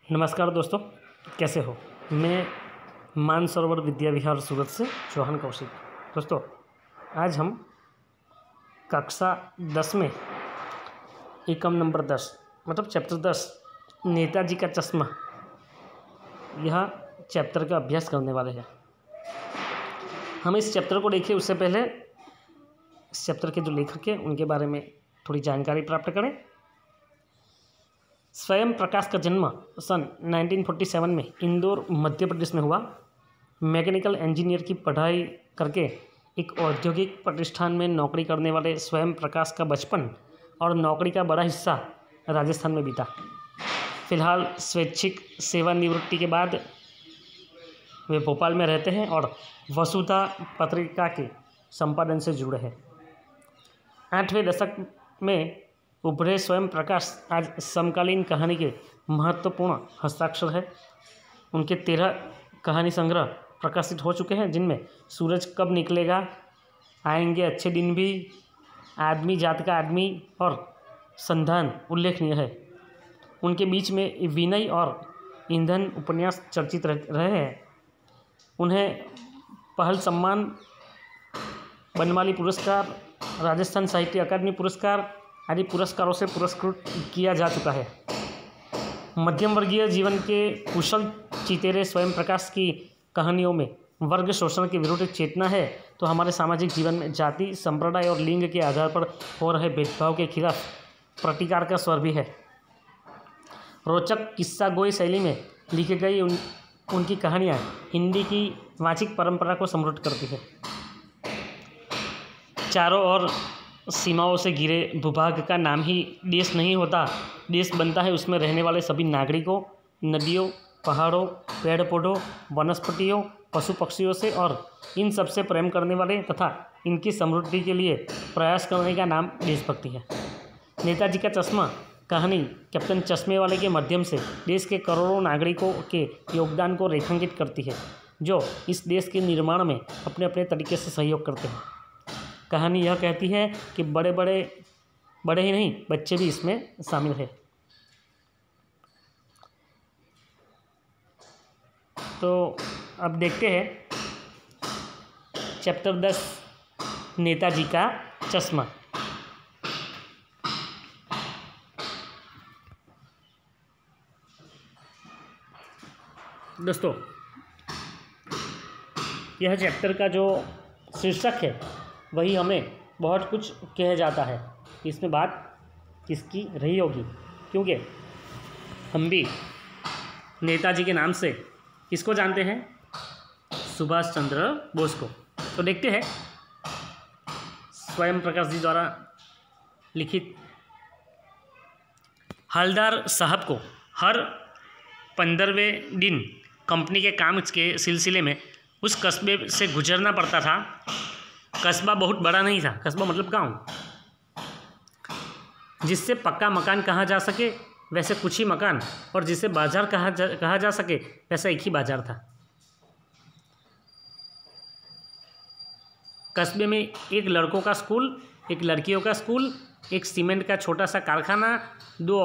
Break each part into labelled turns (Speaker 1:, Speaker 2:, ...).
Speaker 1: नमस्कार दोस्तों, कैसे हो। मैं मानसरोवर विद्या विहार सूरत से चौहान कौशिक। दोस्तों, आज हम कक्षा 10 में एकम नंबर 10 मतलब चैप्टर 10 नेताजी का चश्मा, यह चैप्टर का अभ्यास करने वाले हैं। हम इस चैप्टर को देखें उससे पहले इस चैप्टर के जो लेखक हैं उनके बारे में थोड़ी जानकारी प्राप्त करें। स्वयं प्रकाश का जन्म सन 1947 में इंदौर मध्य प्रदेश में हुआ। मैकेनिकल इंजीनियर की पढ़ाई करके एक औद्योगिक प्रतिष्ठान में नौकरी करने वाले स्वयं प्रकाश का बचपन और नौकरी का बड़ा हिस्सा राजस्थान में बीता। फिलहाल स्वैच्छिक सेवानिवृत्ति के बाद वे भोपाल में रहते हैं और वसुधा पत्रिका के संपादन से जुड़े हैं। 8वें दशक में उभरे स्वयं प्रकाश आज समकालीन कहानी के महत्वपूर्ण हस्ताक्षर है। उनके 13 कहानी संग्रह प्रकाशित हो चुके हैं, जिनमें सूरज कब निकलेगा, आएंगे अच्छे दिन भी, आदमी जात का आदमी और संधान उल्लेखनीय है। उनके बीच में विनय और ईंधन उपन्यास चर्चित रहे हैं। उन्हें पहल सम्मान, बनमाली पुरस्कार, राजस्थान साहित्य अकादमी पुरस्कार आदि पुरस्कारों से पुरस्कृत किया जा चुका है। मध्यम वर्गीय जीवन के कुशल चितेरे स्वयं प्रकाश की कहानियों में वर्ग शोषण के विरुद्ध चेतना है, तो हमारे सामाजिक जीवन में जाति, संप्रदाय और लिंग के आधार पर हो रहे भेदभाव के खिलाफ प्रतिकार का स्वर भी है। रोचक किस्सा गोई शैली में लिखी गई उनकी कहानियाँ हिंदी की वाचिक परंपरा को समृद्ध करती है। चारों ओर सीमाओं से घिरे भूभाग का नाम ही देश नहीं होता। देश बनता है उसमें रहने वाले सभी नागरिकों, नदियों, पहाड़ों, पेड़ पौधों, वनस्पतियों, पशु पक्षियों से और इन सब से प्रेम करने वाले तथा इनकी समृद्धि के लिए प्रयास करने का नाम देशभक्ति है। नेताजी का चश्मा कहानी कैप्टन चश्मे वाले के माध्यम से देश के करोड़ों नागरिकों के योगदान को रेखांकित करती है, जो इस देश के निर्माण में अपने अपने तरीके से सहयोग करते हैं। कहानी यह कहती है कि बड़े ही नहीं, बच्चे भी इसमें शामिल है। तो अब देखते हैं चैप्टर 10 नेताजी का चश्मा। दोस्तों, यह चैप्टर का जो शीर्षक है वही हमें बहुत कुछ कह जाता है। इसमें बात किसकी रही होगी, क्योंकि हम भी नेताजी के नाम से किसको जानते हैं, सुभाष चंद्र बोस को। तो देखते हैं स्वयं प्रकाश जी द्वारा लिखित। हलदार साहब को हर 15वें दिन कंपनी के काम के सिलसिले में उस कस्बे से गुजरना पड़ता था। कस्बा बहुत बड़ा नहीं था, कस्बा मतलब गांव, जिससे पक्का मकान कहा जा सके वैसे कुछ ही मकान, और जिसे बाजार कहा जा सके वैसा एक ही बाजार था। कस्बे में एक लड़कों का स्कूल, एक लड़कियों का स्कूल, एक सीमेंट का छोटा सा कारखाना, 2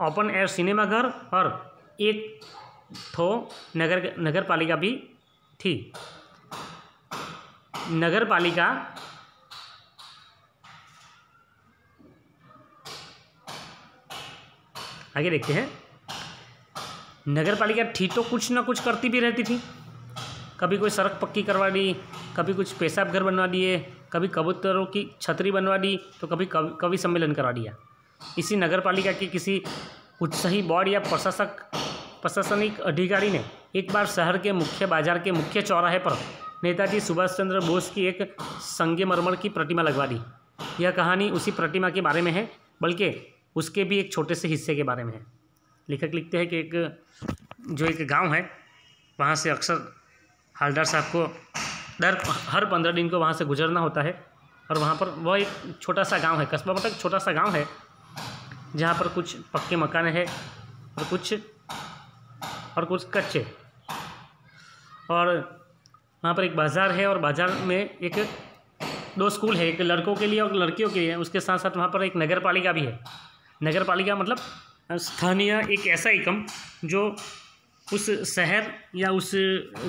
Speaker 1: ओपन एयर सिनेमा घर और एक ठो नगर पालिका भी थी। नगर पालिका आगे देखते हैं। नगर पालिका थी तो कुछ ना कुछ करती भी रहती थी। कभी कोई सड़क पक्की करवा दी, कभी कुछ पेशाब घर बनवा दिए, कभी कबूतरों की छतरी बनवा दी, तो कभी कवि सम्मेलन करवा दिया। इसी नगर पालिका के किसी उत्साही बोर्ड या प्रशासनिक अधिकारी ने एक बार शहर के मुख्य बाजार के मुख्य चौराहे पर नेताजी सुभाष चंद्र बोस की एक संगमरमर की प्रतिमा लगवा दी। यह कहानी उसी प्रतिमा के बारे में है, बल्कि उसके भी एक छोटे से हिस्से के बारे में है। लेखक लिखते हैं कि एक गांव है, वहाँ से अक्सर हलदार साहब को हर 15 दिन को वहाँ से गुजरना होता है। और वहाँ पर वह एक छोटा सा गांव है, कस्बा मतलब छोटा सा गांव है, जहाँ पर कुछ पक्के मकान है और कुछ कच्चे। और वहाँ पर एक बाज़ार है, और बाज़ार में 2 स्कूल है, एक लड़कों के लिए और लड़कियों के लिए। उसके साथ साथ वहाँ पर एक नगर पालिका भी है। नगर पालिका मतलब स्थानीय एक ऐसा एकम जो उस शहर या उस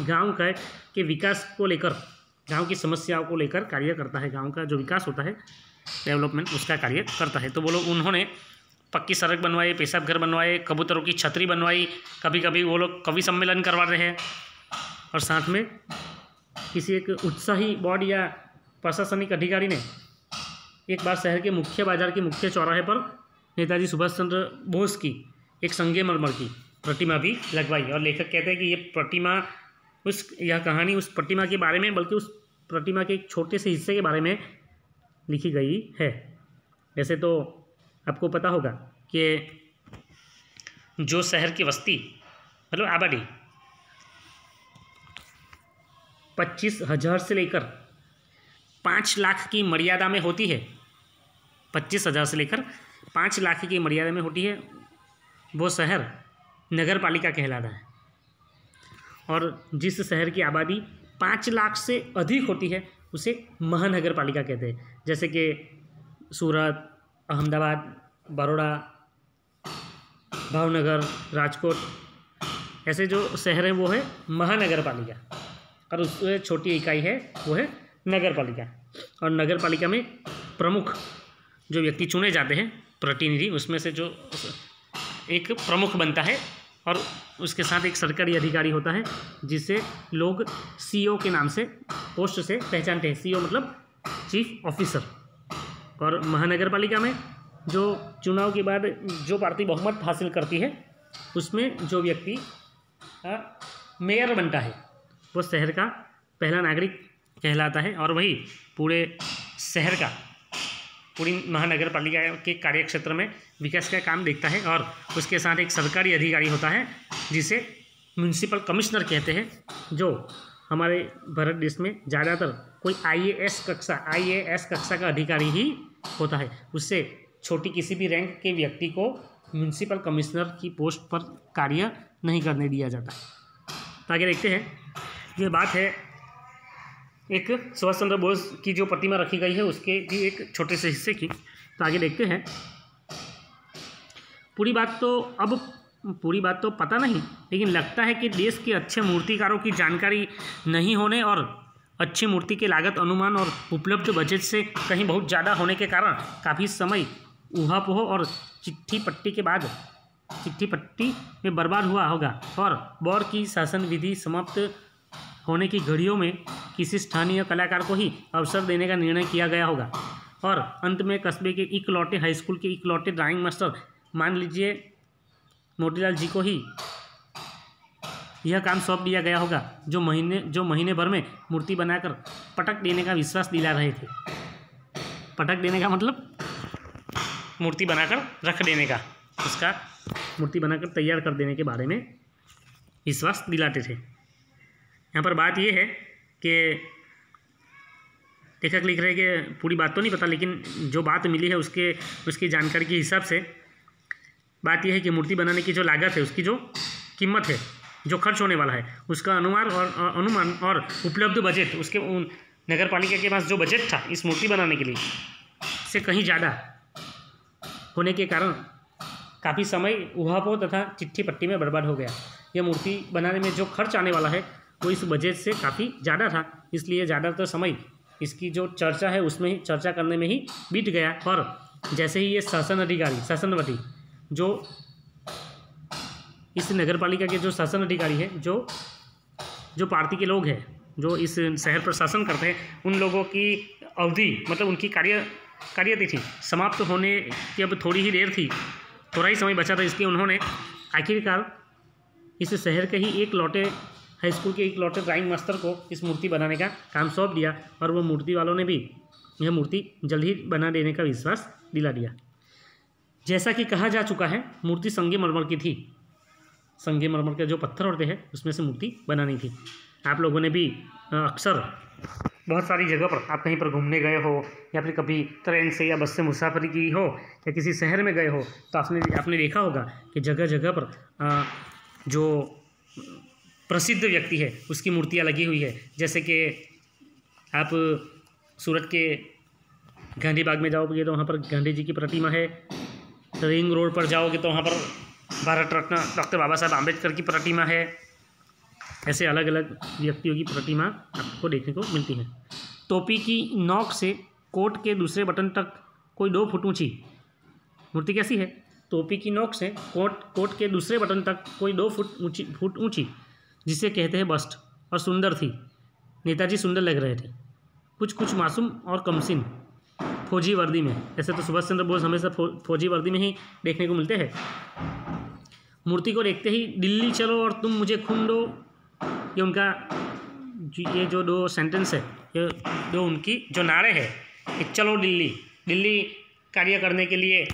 Speaker 1: गांव के विकास को लेकर, गांव की समस्याओं को लेकर कार्य करता है। गांव का जो विकास होता है, डेवलपमेंट, उसका कार्य करता है। तो वो लोग, उन्होंने पक्की सड़क बनवाई, पेशाब घर बनवाए, कबूतरों की छतरी बनवाई, कभी कभी वो लोग कवि सम्मेलन करवा रहे हैं, और साथ में किसी एक उत्साही बोर्ड या प्रशासनिक अधिकारी ने एक बार शहर के मुख्य बाजार के मुख्य चौराहे पर नेताजी सुभाष चंद्र बोस की एक संगमरमर की प्रतिमा भी लगवाई। और लेखक कहते हैं कि ये प्रतिमा, यह कहानी उस प्रतिमा के बारे में, बल्कि उस प्रतिमा के एक छोटे से हिस्से के बारे में लिखी गई है। वैसे तो आपको पता होगा कि जो शहर की बस्ती, मतलब आबादी 25,000 से लेकर 5 लाख की मर्यादा में होती है, 25,000 से लेकर 5 लाख की मर्यादा में होती है, वो शहर नगर पालिका कहलाता है। और जिस शहर की आबादी 5 लाख से अधिक होती है उसे महानगर पालिका कहते हैं। जैसे कि सूरत, अहमदाबाद, बड़ौदा, भावनगर, राजकोट, ऐसे जो शहर हैं वो है महानगर पालिका, और उससे छोटी इकाई है वो है नगर पालिका। और नगर पालिका में प्रमुख जो व्यक्ति चुने जाते हैं, प्रतिनिधि, उसमें से जो एक प्रमुख बनता है, और उसके साथ एक सरकारी अधिकारी होता है जिसे लोग सीओ के नाम से, पोस्ट से पहचानते हैं। सीओ मतलब चीफ ऑफिसर। और महानगर पालिका में जो चुनाव के बाद जो पार्टी बहुमत हासिल करती है, उसमें जो व्यक्ति मेयर बनता है वो शहर का पहला नागरिक कहलाता है, और वही पूरे शहर का, पूरी महानगर पालिका के कार्यक्षेत्र में विकास का काम देखता है। और उसके साथ एक सरकारी अधिकारी होता है जिसे म्युनिसिपल कमिश्नर कहते हैं, जो हमारे भारत देश में ज़्यादातर कोई आईएएस कक्षा का अधिकारी ही होता है। उससे छोटी किसी भी रैंक के व्यक्ति को म्युनिसिपल कमिश्नर की पोस्ट पर कार्य नहीं करने दिया जाता। तो आगे देखते हैं, ये बात है एक सुभाष चंद्र बोस की जो प्रतिमा रखी गई है उसके भी एक छोटे से हिस्से की। तो आगे देखते हैं, पूरी बात तो पता नहीं, लेकिन लगता है कि देश के अच्छे मूर्तिकारों की जानकारी नहीं होने और अच्छी मूर्ति के लागत अनुमान और उपलब्ध बजट से कहीं बहुत ज़्यादा होने के कारण काफ़ी समय ऊहापोह और चिट्ठी पट्टी में बर्बाद हुआ होगा, और बौर की शासन विधि समाप्त होने की घड़ियों में किसी स्थानीय कलाकार को ही अवसर देने का निर्णय किया गया होगा, और अंत में कस्बे के इकलौते हाई स्कूल के इकलौते ड्राइंग मास्टर, मान लीजिए मोतीलाल जी को ही यह काम सौंप दिया गया होगा, जो महीने भर में मूर्ति बनाकर पटक देने का विश्वास दिला रहे थे। पटक देने का मतलब मूर्ति बनाकर रख देने का, उसका मूर्ति बनाकर तैयार कर देने के बारे में विश्वास दिलाते थे। यहाँ पर बात यह है कि लेखक लिख रहे हैं कि पूरी बात तो नहीं पता, लेकिन जो बात मिली है उसकी जानकारी के हिसाब से बात यह है कि मूर्ति बनाने की जो लागत है, उसकी जो कीमत है, जो खर्च होने वाला है, उसका अनुमान और उपलब्ध बजट, उसके नगर पालिका के पास जो बजट था इस मूर्ति बनाने के लिए से कहीं ज़्यादा होने के कारण काफ़ी समय ऊहापोह तथा चिट्ठी पट्टी में बर्बाद हो गया। यह मूर्ति बनाने में जो खर्च आने वाला है वो इस बजट से काफ़ी ज़्यादा था, इसलिए ज़्यादातर समय इसकी जो चर्चा है उसमें ही चर्चा करने में ही बीत गया। और जैसे ही ये शासनवती जो इस नगर पालिका के जो शासन अधिकारी है, जो पार्टी के लोग हैं, जो इस शहर पर शासन करते हैं, उन लोगों की अवधि, मतलब उनकी कार्यतिथि समाप्त होने की अब थोड़ी ही देर थी, थोड़ा ही समय बचा था, इसलिए उन्होंने आखिरकार इस शहर के ही एक लौटे हाई स्कूल के एक लौटे ड्राइंग मास्टर को इस मूर्ति बनाने का काम सौंप दिया, और वो मूर्ति वालों ने भी यह मूर्ति जल्द ही बना देने का विश्वास दिला दिया। जैसा कि कहा जा चुका है, मूर्ति संगमरमर की थी। संगमरमर के जो पत्थर होते हैं उसमें से मूर्ति बनानी थी। आप लोगों ने भी अक्सर बहुत सारी जगह पर, आप कहीं पर घूमने गए हो या फिर कभी ट्रेन से या बस से मुसाफरी की हो या किसी शहर में गए हो, तो आपने देखा होगा कि जगह जगह पर जो प्रसिद्ध व्यक्ति है उसकी मूर्तियाँ लगी हुई है। जैसे कि आप सूरत के गांधी बाग में जाओगे तो वहाँ पर गांधी जी की प्रतिमा है, रिंग रोड पर जाओगे तो वहाँ पर भारत रत्न डॉक्टर बाबा साहब आम्बेडकर की प्रतिमा है। ऐसे अलग अलग व्यक्तियों की प्रतिमा आपको देखने को मिलती है। टोपी की नोक से कोट के दूसरे बटन तक कोई 2 फुट ऊंची मूर्ति कैसी है? टोपी की नोक से कोट के दूसरे बटन तक कोई 2 फुट ऊंची जिसे कहते हैं बस्ट, और सुंदर थी। नेताजी सुंदर लग रहे थे, कुछ मासूम और कमसिन, फौजी वर्दी में। ऐसे तो सुभाष चंद्र बोस हमेशा फौजी वर्दी में ही देखने को मिलते हैं। मूर्ति को देखते ही दिल्ली चलो और तुम मुझे खून दो, ये उनका ये जो 2 सेंटेंस है, ये 2 उनकी जो नारे है कि चलो दिल्ली कार्य करने के लिए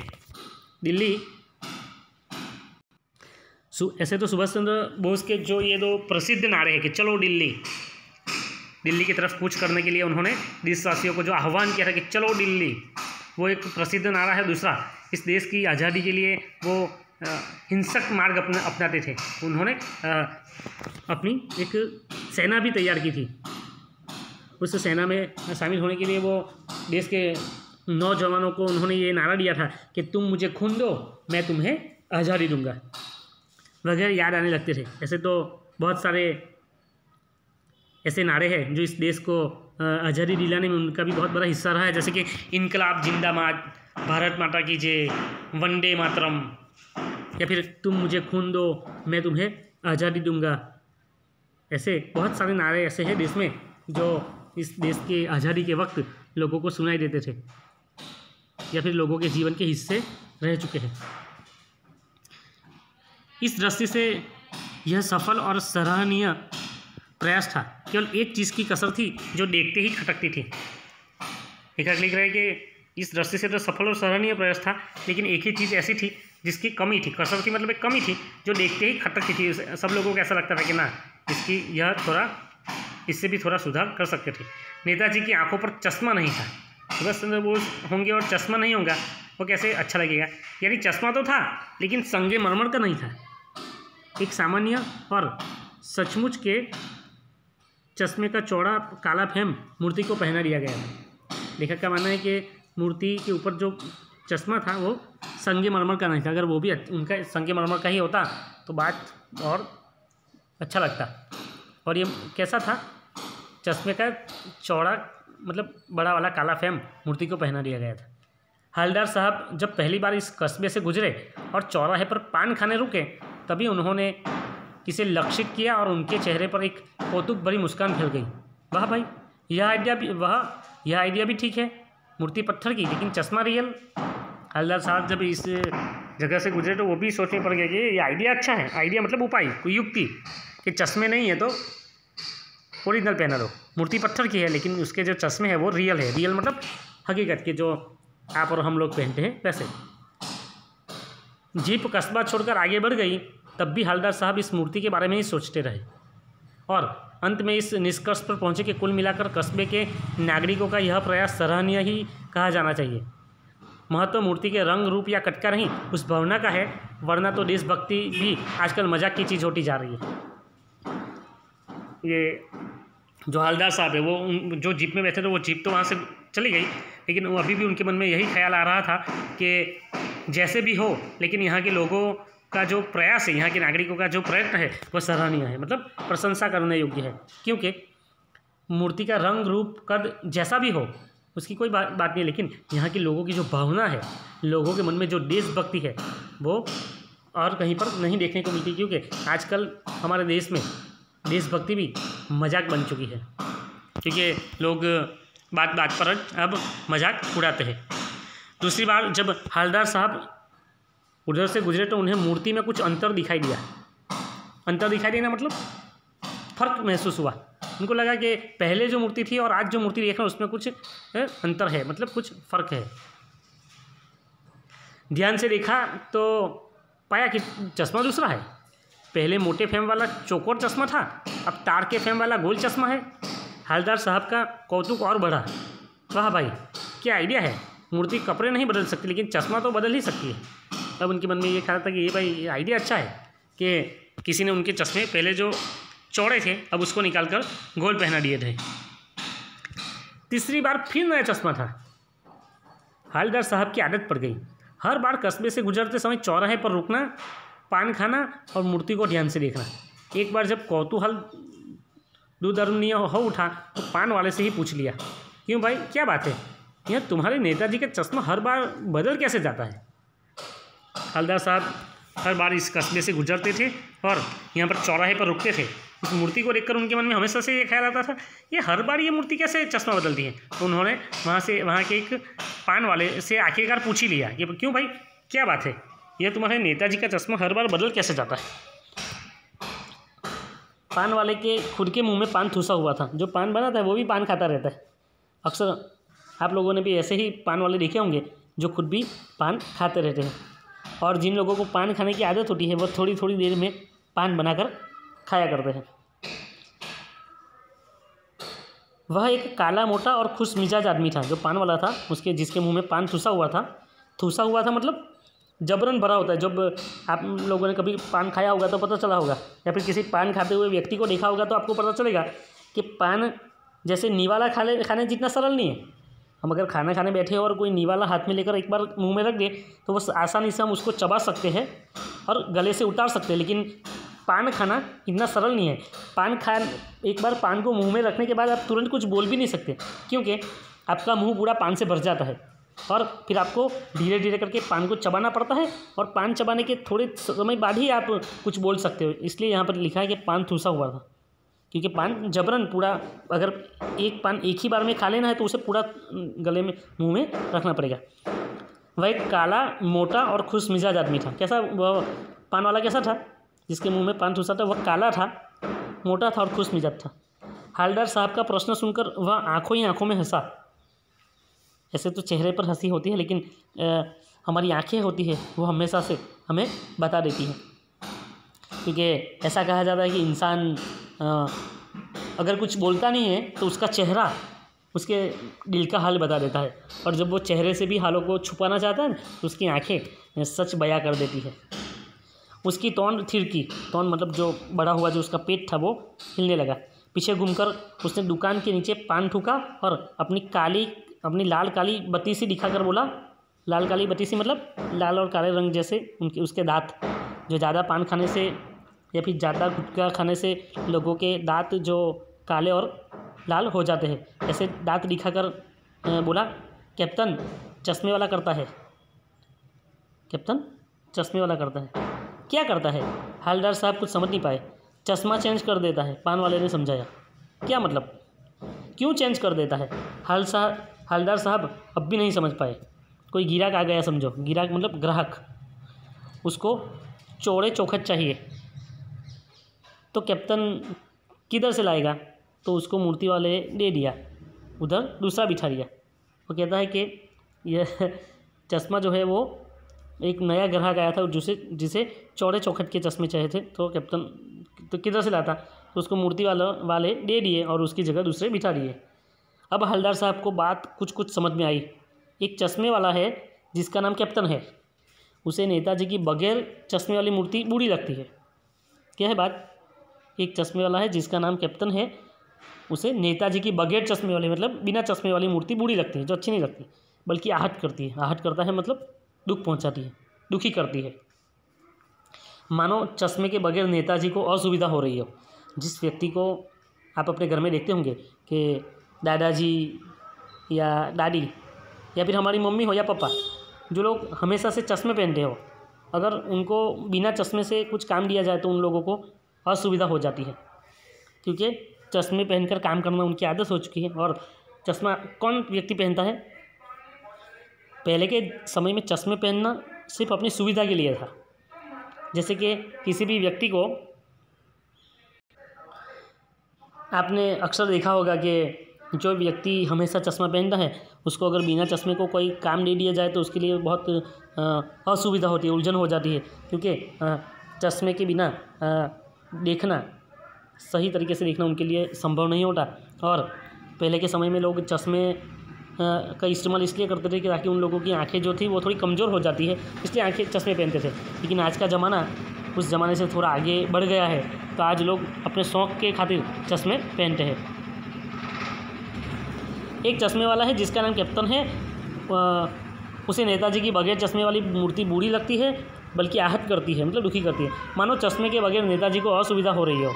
Speaker 1: दिल्ली। ऐसे तो सुभाष चंद्र बोस के जो ये 2 प्रसिद्ध नारे हैं कि चलो दिल्ली की तरफ कूच करने के लिए उन्होंने देशवासियों को जो आह्वान किया था कि चलो दिल्ली, वो एक प्रसिद्ध नारा है। दूसरा, इस देश की आज़ादी के लिए वो हिंसक मार्ग अपनाते थे। उन्होंने अपनी एक सेना भी तैयार की थी। उस सेना में शामिल होने के लिए वो देश के नौजवानों को उन्होंने ये नारा दिया था कि तुम मुझे खून दो, मैं तुम्हें आज़ादी दूंगा, वगैरह याद आने लगते थे। ऐसे तो बहुत सारे ऐसे नारे हैं जो इस देश को आज़ादी दिलाने में उनका भी बहुत बड़ा हिस्सा रहा है, जैसे कि इनकलाब जिंदाबाद, भारत माता की जय, वंदे मातरम, या फिर तुम मुझे खून दो, मैं तुम्हें आज़ादी दूंगा। ऐसे बहुत सारे नारे ऐसे हैं देश में जो इस देश के आज़ादी के वक्त लोगों को सुनाई देते थे या फिर लोगों के जीवन के हिस्से रह चुके हैं। इस दृष्टि से यह सफल और सराहनीय प्रयास था। केवल एक चीज़ की कसर थी जो देखते ही खटकती थी। लिख रहे कि इस दृष्टि से तो सफल और सराहनीय प्रयास था, लेकिन एक ही चीज़ ऐसी थी जिसकी कमी थी। कसर थी मतलब एक कमी थी जो देखते ही खटकती थी। सब लोगों को ऐसा लगता था कि ना, इससे भी थोड़ा सुधार कर सकते थे। नेताजी की आंखों पर चश्मा नहीं था। सुभाष चंद्र बोस होंगे और चश्मा नहीं होगा, वो कैसे अच्छा लगेगा। यानी चश्मा तो था लेकिन संगमरमर का नहीं था। एक सामान्य और सचमुच के चश्मे का चौड़ा काला फ्रेम मूर्ति को पहना दिया गया था। लेखक का मानना है कि मूर्ति के ऊपर जो चश्मा था वो संगमरमर का नहीं था। अगर वो भी उनका संगमरमर का ही होता तो बात और अच्छा लगता। और ये कैसा था, चश्मे का चौड़ा मतलब बड़ा वाला काला फ्रेम मूर्ति को पहना दिया गया था। हवलदार साहब जब पहली बार इस कस्बे से गुजरे और चौराहे पर पान खाने रुके, तभी उन्होंने इसे लक्षित किया और उनके चेहरे पर एक कौतुक भरी मुस्कान फैल गई। वाह भाई, यह आइडिया भी ठीक है। मूर्ति पत्थर की लेकिन चश्मा रियल। हवलदार साहब जब इस जगह से गुजरे तो वो भी सोचने पड़ गए कि ये आइडिया अच्छा है। आइडिया मतलब उपाय, कोई युक्ति, कि चश्मे नहीं है तो ओरिजिनल पहना दो। मूर्ति पत्थर की है लेकिन उसके जो चश्मे हैं वो रियल है। रियल मतलब हकीकत के, जो आप और हम लोग पहनते हैं वैसे। जीप कस्बा छोड़कर आगे बढ़ गई, तब भी हवलदार साहब इस मूर्ति के बारे में ही सोचते रहे और अंत में इस निष्कर्ष पर पहुंचे कि कुल मिलाकर कस्बे के नागरिकों का यह प्रयास सराहनीय ही कहा जाना चाहिए। महत्व मूर्ति के रंग रूप या कट का नहीं, उस भावना का है, वरना तो देशभक्ति भी आजकल मजाक की चीज़ होती जा रही है। ये जो हवलदार साहब है वो जो जीप में बैठे थे, वो जीप तो वहाँ से चली गई, लेकिन वो अभी भी उनके मन में यही ख्याल आ रहा था कि जैसे भी हो, लेकिन यहाँ के लोगों का जो प्रयास है, यहाँ के नागरिकों का जो प्रयत्न है वो सराहनीय है, मतलब प्रशंसा करने योग्य है। क्योंकि मूर्ति का रंग रूप कद जैसा भी हो उसकी कोई बात नहीं, लेकिन यहाँ के लोगों की जो भावना है, लोगों के मन में जो देशभक्ति है, वो और कहीं पर नहीं देखने को मिलती। क्योंकि आजकल हमारे देश में देशभक्ति भी मजाक बन चुकी है, क्योंकि लोग बात बात पर अब मजाक उड़ाते हैं। दूसरी बार जब हवलदार साहब उधर से गुजरे तो उन्हें मूर्ति में कुछ अंतर दिखाई दिया। अंतर दिखाई देना मतलब फ़र्क महसूस हुआ। उनको लगा कि पहले जो मूर्ति थी और आज जो मूर्ति देखा उसमें कुछ अंतर है, मतलब कुछ फ़र्क है। ध्यान से देखा तो पाया कि चश्मा दूसरा है। पहले मोटे फ्रेम वाला चौकोर चश्मा था, अब तार के फ्रेम वाला गोल चश्मा है। हवलदार साहब का कौतुक और बढ़ा। वाह भाई, क्या आइडिया है। मूर्ति कपड़े नहीं बदल सकती लेकिन चश्मा तो बदल ही सकती है। अब उनके मन में ये ख्याल था कि ये भाई ये आइडिया अच्छा है कि किसी ने उनके चश्मे पहले जो चौड़े थे अब उसको निकाल कर गोल पहना दिए थे। तीसरी बार फिर नया चश्मा था। हवलदार साहब की आदत पड़ गई। हर बार कस्बे से गुजरते समय चौराहे पर रुकना, पान खाना और मूर्ति को ध्यान से देखना। एक बार जब कौतूहल दुर्दर्शनीय हो उठा तो पान वाले से ही पूछ लिया, क्यों भाई, क्या बात है, यह तुम्हारे नेताजी का चश्मा हर बार बदल कैसे जाता है? हवलदार साहब हर बार इस कस्बे से गुजरते थे और यहाँ पर चौराहे पर रुकते थे। इस मूर्ति को देखकर उनके मन में हमेशा से ये ख्याल आता था, ये हर बार ये मूर्ति कैसे चश्मा बदलती है। तो उन्होंने वहाँ के एक पान वाले से आखिरकार पूछ ही लिया कि क्यों भाई, क्या बात है, यह तुम्हारे नेताजी का चश्मा हर बार बदल कैसे जाता है। पान वाले के खुद के मुँह में पान ठूसा हुआ था। जो पान बनाता है वो भी पान खाता रहता है। अक्सर आप लोगों ने भी ऐसे ही पान वाले देखे होंगे जो खुद भी पान खाते रहते हैं, और जिन लोगों को पान खाने की आदत होती है वो थोड़ी थोड़ी देर में पान बनाकर खाया करते हैं। वह एक काला मोटा और खुश मिजाज आदमी था जो पान वाला था, जिसके मुंह में पान ठूसा हुआ था मतलब जबरन भरा होता है। जब आप लोगों ने कभी पान खाया होगा तो पता चला होगा, या फिर किसी पान खाते हुए व्यक्ति को देखा होगा तो आपको पता चलेगा कि पान जैसे निवाला खाने जितना सरल नहीं है। हम अगर खाना खाने बैठे और कोई निवाला हाथ में लेकर एक बार मुंह में रख दे तो वो आसानी से हम उसको चबा सकते हैं और गले से उतार सकते हैं, लेकिन पान खाना इतना सरल नहीं है। एक बार पान को मुंह में रखने के बाद आप तुरंत कुछ बोल भी नहीं सकते, क्योंकि आपका मुंह पूरा पान से भर जाता है और फिर आपको धीरे धीरे करके पान को चबाना पड़ता है, और पान चबाने के थोड़े समय बाद ही आप कुछ बोल सकते हो। इसलिए यहाँ पर लिखा है कि पान ठूसा हुआ था, क्योंकि पान जबरन पूरा, अगर एक पान एक ही बार में खा लेना है तो उसे पूरा गले में मुंह में रखना पड़ेगा। वह एक काला मोटा और खुश मिजाज आदमी था। कैसा वह पान वाला कैसा था जिसके मुंह में पान ठूसा था? वह काला था, मोटा था और खुश मिजाज था। हवलदार साहब का प्रश्न सुनकर वह आंखों ही आंखों में हंसा। ऐसे तो चेहरे पर हंसी होती है, लेकिन हमारी आंखें होती है वो हमेशा से हमें बता देती है, क्योंकि ऐसा कहा जाता है कि इंसान अगर कुछ बोलता नहीं है तो उसका चेहरा उसके दिल का हाल बता देता है, और जब वो चेहरे से भी हालों को छुपाना चाहता है तो उसकी आंखें सच बयां कर देती है। उसकी तौंद थिरकी, तौंद मतलब जो बड़ा हुआ जो उसका पेट था वो हिलने लगा। पीछे घूमकर उसने दुकान के नीचे पान थूका और अपनी लाल काली बत्ती सी दिखाकर बोला, लाल काली बत्ती सी मतलब लाल और काले रंग जैसे उसके दांत, जो ज़्यादा पान खाने से या फिर ज़्यादा गुटखा खाने से लोगों के दांत जो काले और लाल हो जाते हैं, ऐसे दांत दिखाकर बोला, कैप्टन चश्मे वाला करता है। कैप्टन चश्मे वाला करता है, क्या करता है? हवलदार साहब कुछ समझ नहीं पाए। चश्मा चेंज कर देता है, पान वाले ने समझाया। क्या मतलब, क्यों चेंज कर देता है? हवलदार साहब अब भी नहीं समझ पाए। कोई गिराक आ गया समझो, गिराक मतलब ग्राहक, उसको चौड़े चौखट चाहिए, तो कैप्टन किधर से लाएगा? तो उसको मूर्ति वाले दे दिया, उधर दूसरा बिठा दिया। वो कहता है कि यह चश्मा जो है वो एक नया ग्राहक आया था जिसे चौड़े चौखट के चश्मे चाहिए थे, तो कैप्टन तो किधर से लाता? तो उसको मूर्ति वाले दे दिए और उसकी जगह दूसरे बिठा दिए। अब हवलदार साहब को बात कुछ समझ में आई। एक चश्मे वाला है जिसका नाम कैप्टन है, उसे नेताजी की बगैर चश्मे वाली मूर्ति बूढ़ी लगती है। क्या है बात? एक चश्मे वाला है जिसका नाम कैप्टन है, उसे नेताजी की बगैर चश्मे वाली मतलब बिना चश्मे वाली मूर्ति बूढ़ी लगती है, जो अच्छी नहीं लगती, बल्कि आहत करती है। आहत करता है मतलब दुख पहुंचाती है, दुखी करती है, मानो चश्मे के बगैर नेताजी को असुविधा हो रही हो। जिस व्यक्ति को आप अपने घर में देखते होंगे कि दादाजी या दादी या फिर हमारी मम्मी हो या पापा, जो लोग हमेशा से चश्मे पहनते हो, अगर उनको बिना चश्मे से कुछ काम दिया जाए तो उन लोगों को असुविधा हो जाती है, क्योंकि चश्मे पहनकर काम करना उनकी आदत हो चुकी है। और चश्मा कौन व्यक्ति पहनता है? पहले के समय में चश्मे पहनना सिर्फ अपनी सुविधा के लिए था। जैसे कि किसी भी व्यक्ति को आपने अक्सर देखा होगा कि जो व्यक्ति हमेशा चश्मा पहनता है उसको अगर बिना चश्मे को कोई काम दे दिया जाए तो उसके लिए बहुत असुविधा होती है, उलझन हो जाती है, क्योंकि चश्मे के बिना देखना, सही तरीके से देखना उनके लिए संभव नहीं होता। और पहले के समय में लोग चश्मे का इस्तेमाल इसलिए करते थे कि ताकि उन लोगों की आंखें जो थी वो थोड़ी कमज़ोर हो जाती है, इसलिए आंखें चश्मे पहनते थे। लेकिन आज का ज़माना उस ज़माने से थोड़ा आगे बढ़ गया है, तो आज लोग अपने शौक़ के खातिर चश्मे पहनते हैं। एक चश्मे वाला है जिसका नाम कैप्टन है, उसे नेताजी की बगैर चश्मे वाली मूर्ति बुरी लगती है, बल्कि आहत करती है, मतलब दुखी करती है, मानो चश्मे के बगैर नेताजी को असुविधा हो रही हो।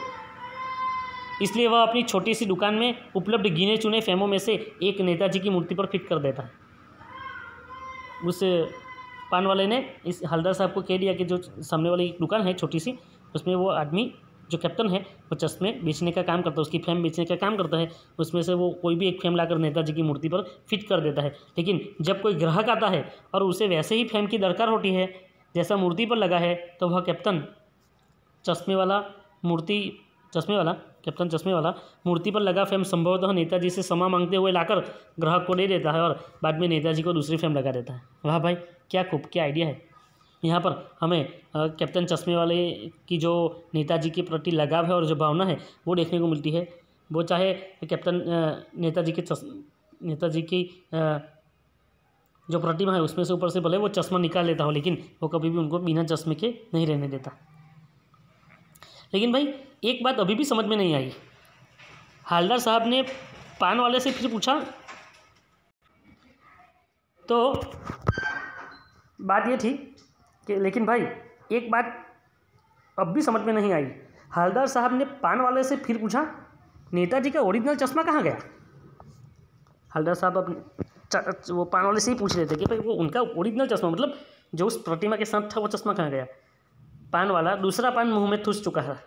Speaker 1: इसलिए वह अपनी छोटी सी दुकान में उपलब्ध गिने चुने फ्रेमों में से एक नेताजी की मूर्ति पर फिट कर देता है। उस पान वाले ने इस हलदर साहब को कह दिया कि जो सामने वाली दुकान है छोटी सी, उसमें वो आदमी जो कैप्टन है वो चश्मे बेचने का काम करता है, उसकी फ्रेम बेचने का काम करता है। उसमें से वो कोई भी एक फ्रेम लाकर नेताजी की मूर्ति पर फिट कर देता है। लेकिन जब कोई ग्राहक आता है और उसे वैसे ही फ्रेम की दरकार होती है जैसा मूर्ति पर लगा है, तो वह कैप्टन चश्मे वाला मूर्ति पर लगा फ्रेम संभवतः नेताजी से क्षमा मांगते हुए लाकर ग्राहक को दे देता है और बाद में नेताजी को दूसरी फ्रेम लगा देता है। वाह भाई, क्या क्या आइडिया है। यहाँ पर हमें कैप्टन चश्मे वाले की जो नेताजी के प्रति लगाव है और जो भावना है वो देखने को मिलती है। वो चाहे कैप्टन नेताजी की जो प्रतिमा है उसमें से ऊपर से भले वो चश्मा निकाल लेता हो, लेकिन वो कभी भी उनको बिना चश्मे के नहीं रहने देता। लेकिन भाई एक बात अभी भी समझ में नहीं आई। हवलदार साहब ने पान वाले से फिर पूछा, तो बात ये थी कि लेकिन भाई एक बात अब भी समझ में नहीं आई। हवलदार साहब ने पान वाले से फिर पूछा, नेताजी का ओरिजिनल चश्मा कहाँ गया। हवलदार साहब वो पान वाले से ही पूछ रहे थे कि भाई वो उनका ओरिजिनल चश्मा, मतलब जो उस प्रतिमा के साथ था, वो चश्मा कहाँ गया। पान वाला दूसरा पान मुंह में ठूस चुका था।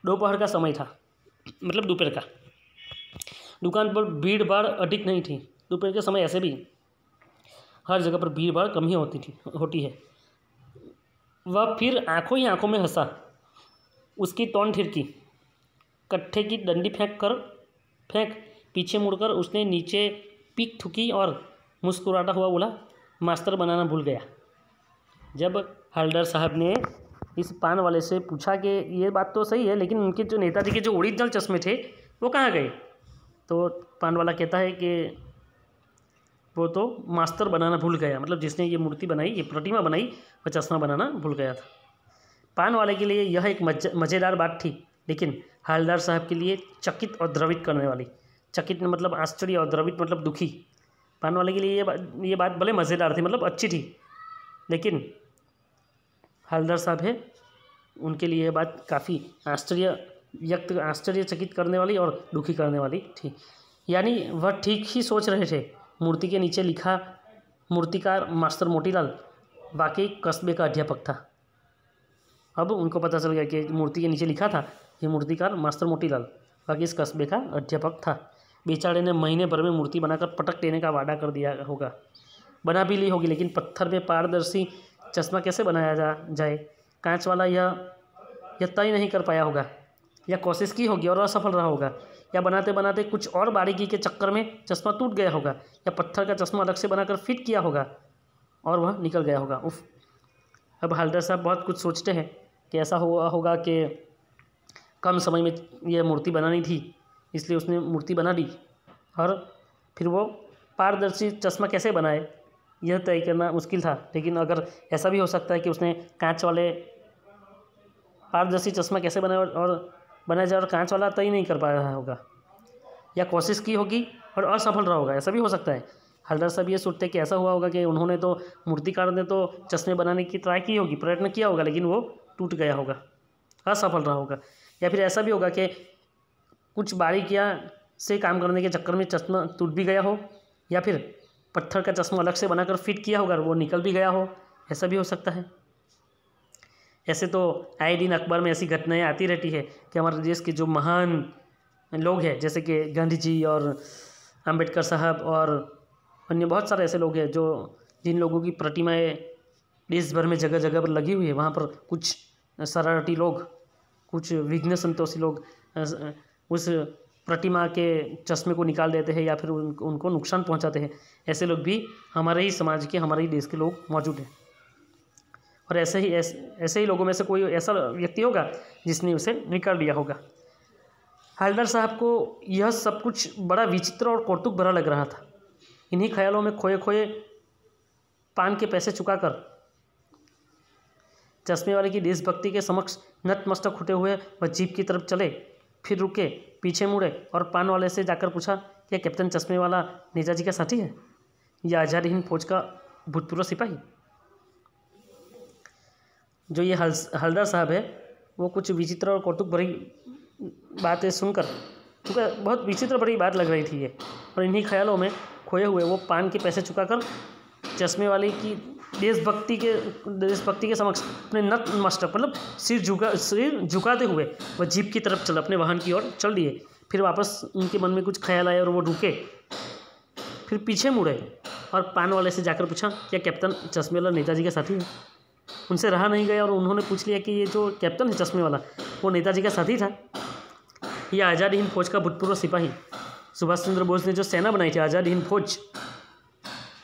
Speaker 1: दोपहर का समय था, मतलब दोपहर का। दुकान पर भीड़ भाड़ अधिक नहीं थी। दोपहर के समय ऐसे भी हर जगह पर भीड़ भाड़ कम ही होती है। वह फिर आंखों ही आंखों में हंसा। उसकी तौन थिरकी। कट्ठे की डंडी फेंक पीछे मुड़कर उसने नीचे पीक ठुकी और मुस्कुराता हुआ बोला, मास्टर बनाना भूल गया। जब हवलदार साहब ने इस पान वाले से पूछा कि ये बात तो सही है, लेकिन उनके जो नेताजी के जो ओरिजिनल चश्मे थे वो कहाँ गए, तो पान वाला कहता है कि वो तो मास्टर बनाना भूल गया, मतलब जिसने ये मूर्ति बनाई, ये प्रतिमा बनाई, वो चश्मा बनाना भूल गया था। पान वाले के लिए यह एक मज़ेदार बात थी, लेकिन हवलदार साहब के लिए चकित और द्रवित करने वाली। चकित मतलब आश्चर्य और द्रवित मतलब दुखी। पान वाले के लिए ये बात भले मज़ेदार थी, मतलब अच्छी थी, लेकिन हवलदार साहब है उनके लिए ये बात काफ़ी आश्चर्यचकित करने वाली और दुखी करने वाली थी। यानी वह ठीक ही सोच रहे थे। मूर्ति के नीचे लिखा मूर्तिकार मास्टर मोतीलाल वाकई कस्बे का अध्यापक था। अब उनको पता चल गया कि मूर्ति के नीचे लिखा था ये मूर्तिकार मास्टर मोतीलाल वाकई इस कस्बे का अध्यापक था। बेचारे ने महीने भर में मूर्ति बनाकर पटक देने का वादा कर दिया होगा, बना भी ली होगी, लेकिन पत्थर में पारदर्शी चश्मा कैसे बनाया जाए। कांच वाला यह तय नहीं कर पाया होगा, या कोशिश की होगी और असफल रहा होगा, या बनाते बनाते कुछ और बारीकी के चक्कर में चश्मा टूट गया होगा, या पत्थर का चश्मा अलग से बनाकर फिट किया होगा और वह निकल गया होगा। उफ। अब हवलदार साहब बहुत कुछ सोचते हैं कि ऐसा हुआ होगा कि कम समय में यह मूर्ति बनानी थी, इसलिए उसने मूर्ति बना दी, और फिर वो पारदर्शी चश्मा कैसे बनाए यह तय करना मुश्किल था। लेकिन अगर ऐसा भी हो सकता है कि उसने कांच वाले पारदर्शी चश्मा कैसे बनाया जाए और कांच वाला तय नहीं कर पा रहा होगा, या कोशिश की होगी और असफल रहा होगा, ऐसा भी हो सकता है। हवलदार साहब ये सोचते कि ऐसा हुआ होगा कि उन्होंने तो मूर्तिकार ने तो चश्मे बनाने की ट्राई की होगी, प्रयत्न किया होगा, लेकिन वो टूट गया होगा, असफल रहा होगा। या फिर ऐसा भी होगा कि कुछ बारीकियाँ से काम करने के चक्कर में चश्मा टूट भी गया हो, या फिर पत्थर का चश्मा अलग से बनाकर फिट किया होगा और वो निकल भी गया हो, ऐसा भी हो सकता है। ऐसे तो आए दिन अखबार में ऐसी घटनाएं आती रहती है कि हमारे देश के जो महान लोग हैं, जैसे कि गांधी जी और अंबेडकर साहब और अन्य बहुत सारे ऐसे लोग हैं जिन लोगों की प्रतिमाएं देश भर में जगह जगह पर लगी हुई है, वहाँ पर कुछ शरारती लोग, कुछ विघ्न संतोषी लोग उस प्रतिमा के चश्मे को निकाल देते हैं या फिर उनको नुकसान पहुंचाते हैं। ऐसे लोग भी हमारे ही समाज के, हमारे ही देश के लोग मौजूद हैं, और ऐसे ही लोगों में से कोई ऐसा व्यक्ति होगा जिसने उसे निकाल दिया होगा। हवलदार साहब को यह सब कुछ बड़ा विचित्र और कौतुक भरा लग रहा था। इन्हीं ख्यालों में खोए पान के पैसे चुकाकर चश्मे वाले की देशभक्ति के समक्ष नतमस्तक होते हुए वह जीप की तरफ चले, फिर रुके, पीछे मुड़े और पान वाले से जाकर पूछा, क्या कैप्टन चश्मे वाला नेताजी का साथी है या आज़ाद हिंद फौज का भूतपूर्व सिपाही। जो ये हवलदार साहब है वो कुछ विचित्र और कौतुक भरी बातें सुनकर, क्योंकि बहुत विचित्र भरी बात लग रही थी ये, और इन्हीं ख्यालों में खोए हुए वो पान के पैसे चुकाकर चश्मे वाले की देशभक्ति के समक्ष अपने नतमस्तक मतलब सिर झुकाते हुए वह जीप की तरफ चल अपने वाहन की ओर चल दिए। फिर वापस उनके मन में कुछ ख्याल आए और वो रुके, फिर पीछे मुड़े और पान वाले से जाकर पूछा, क्या कैप्टन चश्मे वाला नेताजी का साथी है? उनसे रहा नहीं गया और उन्होंने पूछ लिया कि ये जो कैप्टन है चश्मे वाला वो नेताजी का साथी था। यह आज़ाद हिंद फौज का भूतपूर्व सिपाही, सुभाष चंद्र बोस ने जो सेना बनाई थी आज़ाद हिंद फौज,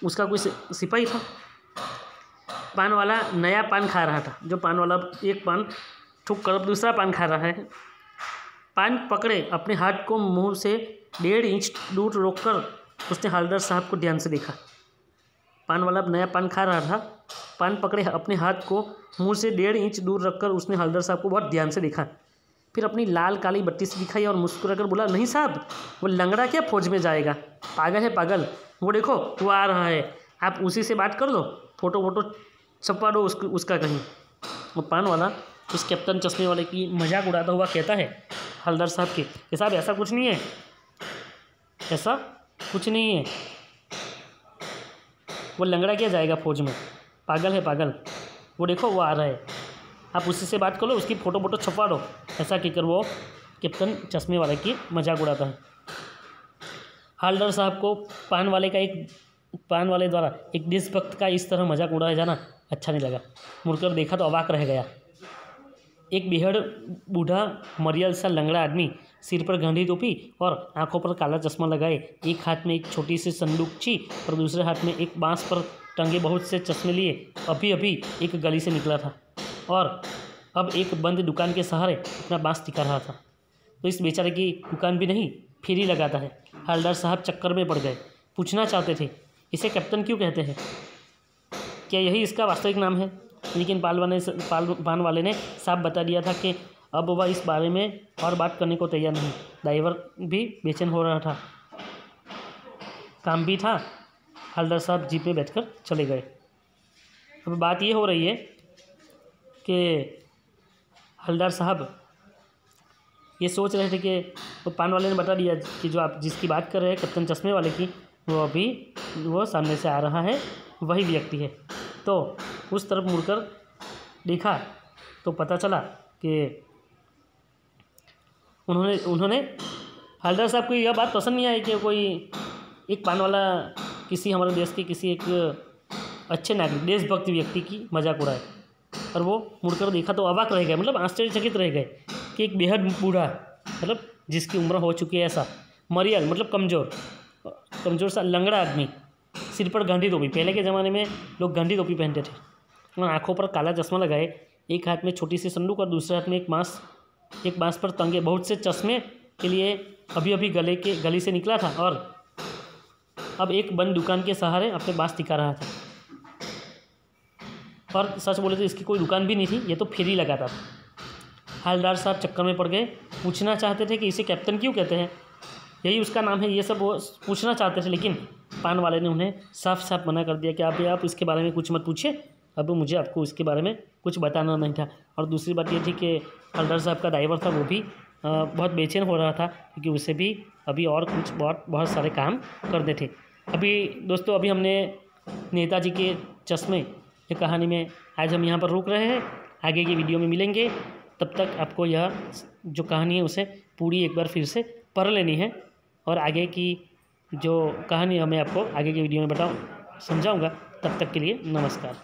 Speaker 1: उसका कोई सिपाही था। पान वाला नया पान खा रहा था। जो पान वाला एक पान ठुक कर दूसरा पान खा रहा है। पान पकड़े अपने हाथ को मुंह से 1.5 इंच दूर रोककर उसने हवलदार साहब को ध्यान से देखा। पान वाला नया पान खा रहा था। पान पकड़े अपने हाथ को मुंह से 1.5 इंच दूर रखकर उसने हवलदार साहब को बहुत ध्यान से देखा। फिर अपनी लाल काली बत्ती से दिखाई और मुस्कुराकर बोला, नहीं साहब, वो लंगड़ा क्या फौज में जाएगा? पागल है पागल। वो देखो वो आ रहा है, आप उसी से बात कर लो, फोटो छपवा दो उसका कहीं। वो पान वाला उस कैप्टन चश्मे वाले की मजाक उड़ाता हुआ कहता है हवलदार साहब के, कि साहब ऐसा कुछ नहीं है, ऐसा कुछ नहीं है, वो लंगड़ा क्या जाएगा फौज में, पागल है पागल। वो देखो वो आ रहा है, आप उसी से बात कर लो, उसकी फ़ोटो छपवा दो। ऐसा कहकर वो कैप्टन चश्मे वाले की मजाक उड़ाता है। हवलदार साहब को पान वाले द्वारा एक देशभक्त का इस तरह मजाक उड़ाया जाना अच्छा नहीं लगा। मुड़कर देखा तो अवाक रह गया। एक बेहद बूढ़ा मरियल सा लंगड़ा आदमी, सिर पर गंधी टोपी और आंखों पर काला चश्मा लगाए, एक हाथ में एक छोटी सी संदूकची और दूसरे हाथ में एक बांस पर टंगे बहुत से चश्मे लिए अभी एक गली से निकला था और अब एक बंद दुकान के सहारे अपना बांस टिका रहा था। तो इस बेचारे की दुकान भी नहीं, फेरी लगाता है। हवलदार साहब चक्कर में पड़ गए। पूछना चाहते थे, इसे कैप्टन क्यों कहते हैं? क्या यही इसका वास्तविक नाम है? लेकिन पान वाले ने साफ बता दिया था कि अब वह इस बारे में और बात करने को तैयार नहीं। ड्राइवर भी बेचैन हो रहा था, काम भी था। हवलदार साहब जीप में बैठकर चले गए। अब बात ये हो रही है कि हवलदार साहब ये सोच रहे थे कि वो पान वाले ने बता दिया कि जो आप जिसकी बात कर रहे हैं कैप्टन चश्मे वाले की, वो सामने से आ रहा है, वही व्यक्ति है। तो उस तरफ मुड़कर देखा तो पता चला कि उन्होंने हवलदार साहब को यह बात पसंद नहीं आई कि कोई एक पान वाला किसी हमारे देश के किसी एक अच्छे नागरिक देशभक्त व्यक्ति की मजाक उड़ाए। और वो मुड़कर देखा तो अवाक रह गए, मतलब आश्चर्यचकित रह गए कि एक बेहद बूढ़ा, मतलब जिसकी उम्र हो चुकी है ऐसा, मरियल मतलब कमज़ोर सा लंगड़ा आदमी, सिर पर गंधी टोपी, पहले के ज़माने में लोग गंधी टोपी पहनते थे, और आँखों पर काला चश्मा लगाए, एक हाथ में छोटी सी संदूक और दूसरे हाथ में एक बांस पर टंगे बहुत से चश्मे के लिए अभी गली से निकला था और अब एक बंद दुकान के सहारे अपने बांस टिका रहा था। और सच बोले तो इसकी कोई दुकान भी नहीं थी, ये तो फेरी लगाता था। हवलदार साहब चक्कर में पड़ गए। पूछना चाहते थे कि इसे कैप्टन क्यों कहते हैं, यही उसका नाम है, ये सब वो पूछना चाहते थे, लेकिन पान वाले ने उन्हें साफ साफ मना कर दिया कि आप इसके बारे में कुछ मत पूछिए, अब मुझे आपको इसके बारे में कुछ बताना नहीं था। और दूसरी बात ये थी कि हवलदार साहब का ड्राइवर था, वो भी बहुत बेचैन हो रहा था, क्योंकि उसे भी अभी और कुछ बहुत सारे काम करने थे। दोस्तों अभी हमने नेताजी के चश्मे की कहानी में आज हम यहाँ पर रुक रहे हैं। आगे की वीडियो में मिलेंगे, तब तक आपको यह जो कहानी है उसे पूरी एक बार फिर से पढ़ लेनी है और आगे की जो कहानी है मैं आपको आगे की वीडियो में समझाऊँगा। तब तक के लिए नमस्कार।